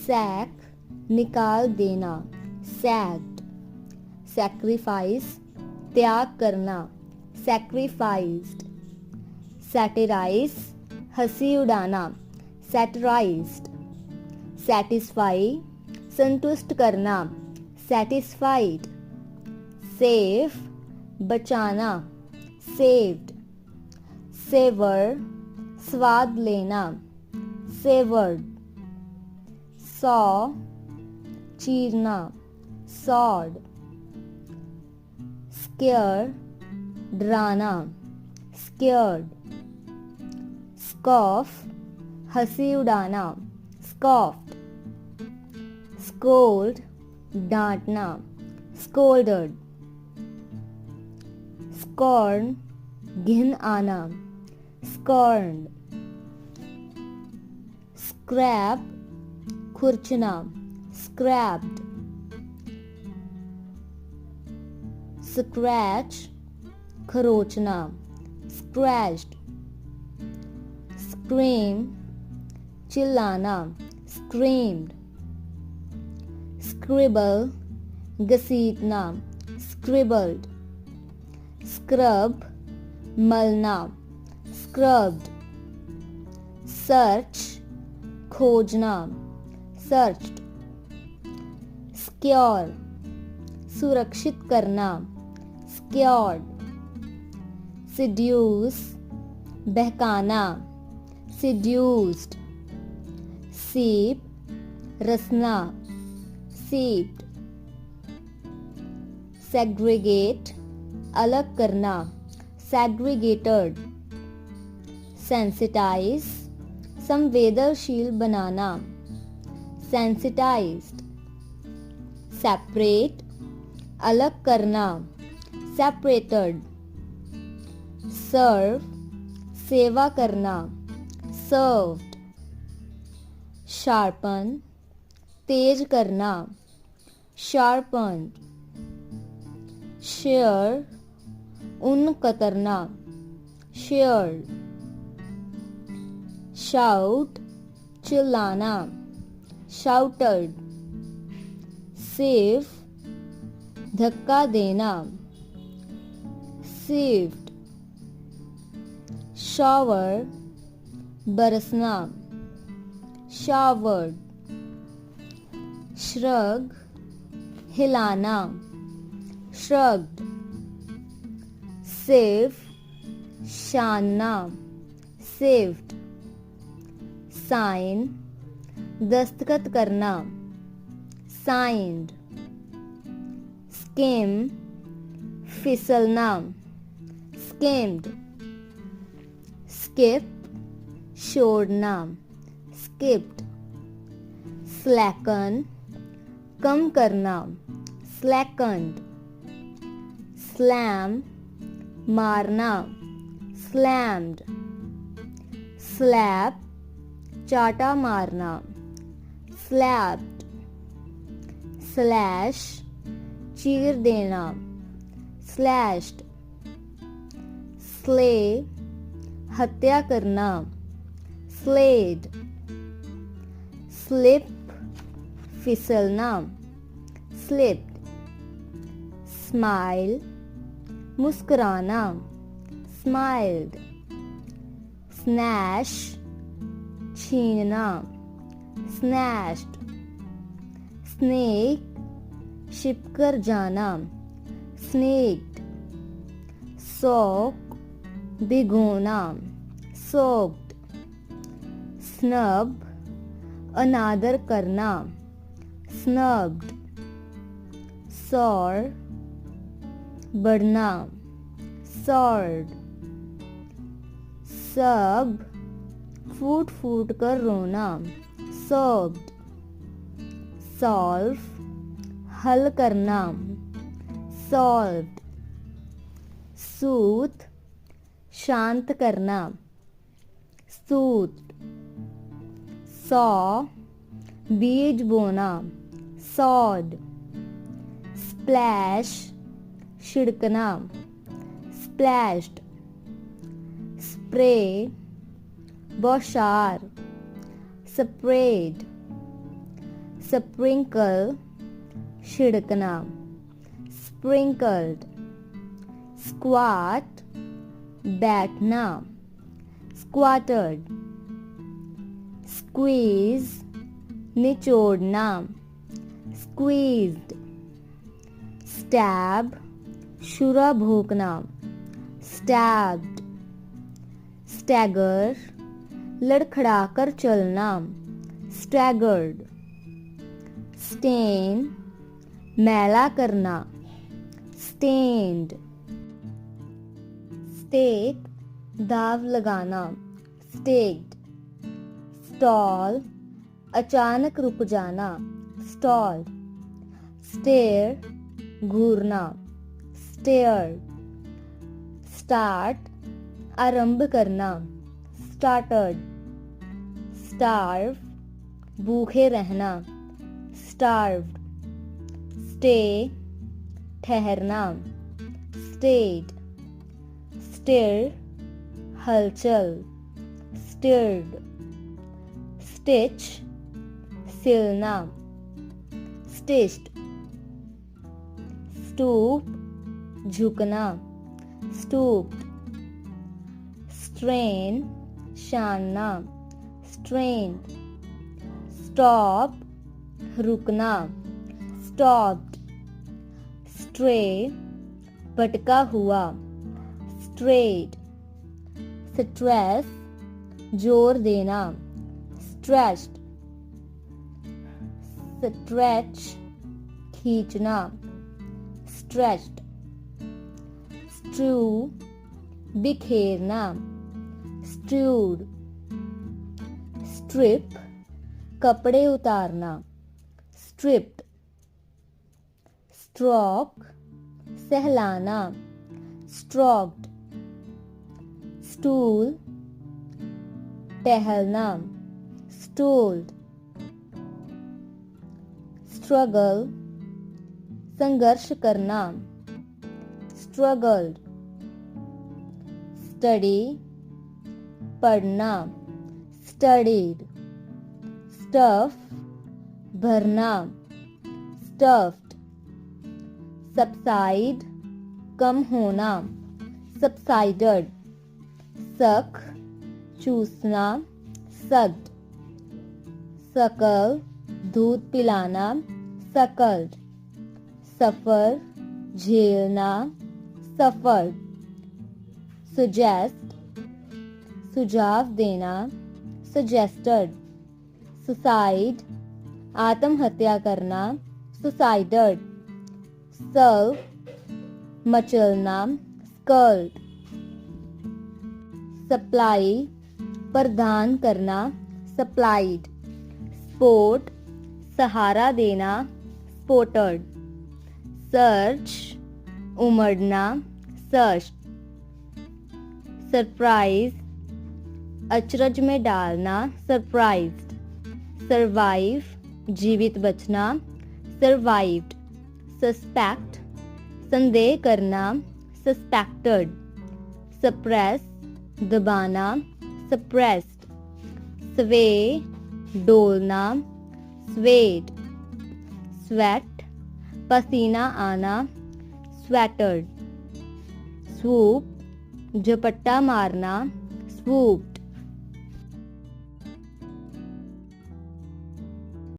Sac निकाल देना, sacked. Sacrifice त्याग करना, सैक्रिफाइस्ड। सैटिराइज हंसी उड़ाना, सैटिराइज्ड। सैटिस्फाई संतुष्ट करना, सैटिस्फाइड। सेव बचाना, सेव्ड। सेवर स्वाद लेना, सेवर्ड। सॉ चीरना, सॉड। स्केयर डराना, स्केयर्ड। स्कॉफ हंसी उड़ाना, स्कॉफ्ड। स्कोल्ड डांटना, स्कोल्डड। स्कॉर्न घिन आना, स्कॉर्न्ड। स्क्रैप खुरचना, स्क्रैप्ड। स्क्रैच खरोचना, स्क्रैच्ड। स्क्रीम चिल्लाना, स्क्रीम्ड। स्क्रिबल घसीटना, स्क्रिबल्ड। स्क्रब मलना, स्क्रब्ड। सर्च खोजना, सर्च्ड। सिक्योर सुरक्षित करना, सिक्योर्ड। Seduce बहकाना, seduced. सीप रसना, सीप्ड। सेग्रीगेट अलग करना, सेग्रीगेटेड। सेंसिटाइज संवेदनशील बनाना, सेंसिटाइज्ड। सेपरेट अलग करना, सेपरेटेड। सर्व सेवा करना, सर्व्ड। शार्पन तेज करना, शार्पन्ड। शेयर ऊन कतरना, शेयर्ड। शाउट चिल्लाना, शाउटेड। सेव धक्का देना, सेव्ड। शॉवर बरसना, शावर्ड। श्रग हिलाना, श्रग्ड। सेव शानना, सेव्ड। साइन दस्तखत करना, साइंड। स्किम फिसलना, स्किम्ड। स्किप छोड़ना, स्किप्ड। स्लैकन कम करना, स्लैकन्ड। स्लैम मारना, स्लैम्ड। स्लैप चाटा मारना, स्लैप्ड। स्लैश चीर देना, स्लैश्ड। स्ले हत्या करना, स्लेड। स्लिप फिसलना, स्लिप्ड। स्माइल मुस्कुराना, स्माइल्ड। स्नैश छीनना, स्नैश्ड। स्नेक छिपकर जाना, स्नेक्ड। सोक भिगोना, सोक्ड। स्नब अनादर करना, स्नब्ड। सॉर बढ़ना, सॉर्ड। सब फूट फूट कर रोना, सॉब्ड। सॉल्व हल करना, सॉल्व्ड। सूत शांत करना, सूत्ड। सौ बीज बोना, सॉड। स्प्लैश छिड़कना, स्प्लैश्ड। स्प्रे बौछार, स्प्रेड। sprinkle छिड़कना, sprinkled, squat बैठना, squatted, squeeze निचोड़ना, squeezed, stab शुरा भोंकना, stabbed, stagger लड़खड़ाकर चलना, staggered, stain मैला करना, stained, stake दाव लगाना, staked, stall अचानक रुक जाना, stalled, stare घूरना, stared, start आरंभ करना, started, starve भूखे रहना, starved, stay ठहरना, stayed, stir हलचल, stirred, stitch सिलना, stitched, stoop झुकना, stooped, strain शानना, strained, stop रुकना, stopped, stray भटका हुआ, strayed, stress जोर देना, stretched, stretch खींचना, stretched, strew बिखेरना, strewed, strip कपड़े उतारना, stripped, stroke सहलाना, stroked, stool टहलना, stooled, struggle संघर्ष करना, struggled, study पढ़ना, studied, stuff भरना, stuffed, subside कम होना, subsided, suck चूसना, sucked, suckle दूध पिलाना, suckled, suffer झेलना, suffered, suggest सुझाव देना, suggested, suicide आत्महत्या करना, suicided, serve मचलना, sculled, supply प्रदान करना, supplied, sport सहारा देना, sported, search उमड़ना, searched, सरप्राइज अचरज में डालना, सरप्राइज्ड, सर्वाइव जीवित बचना, सर्वाइव्ड, सस्पेक्ट संदेह करना, सस्पेक्टेड, सप्रेस दबाना, सप्रेस्ड, स्वे डोलना, स्वेड, स्वेट पसीना आना, स्वेटर्ड, स्वूप झपट्टा मारना, swooped,